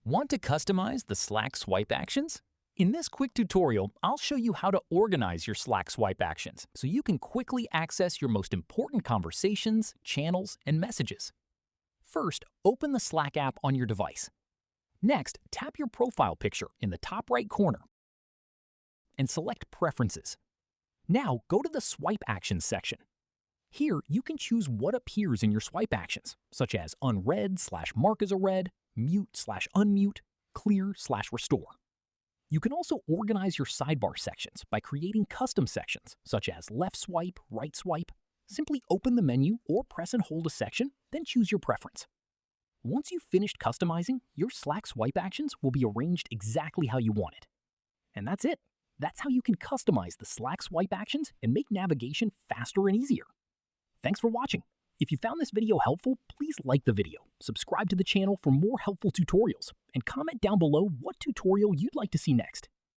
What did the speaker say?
Want to customize the Slack swipe actions? In this quick tutorial, I'll show you how to organize your Slack swipe actions so you can quickly access your most important conversations, channels, and messages. First, open the Slack app on your device. Next, tap your profile picture in the top right corner and select Preferences. Now, go to the Swipe Actions section. Here, you can choose what appears in your swipe actions, such as unread/mark as a read, mute/unmute, clear/restore. You can also organize your sidebar sections by creating custom sections, such as left swipe, right swipe. Simply open the menu or press and hold a section, then choose your preference. Once you've finished customizing, your Slack swipe actions will be arranged exactly how you want it. And that's it. That's how you can customize the Slack swipe actions and make navigation faster and easier. Thanks for watching. If you found this video helpful, please like the video, subscribe to the channel for more helpful tutorials, and comment down below what tutorial you'd like to see next.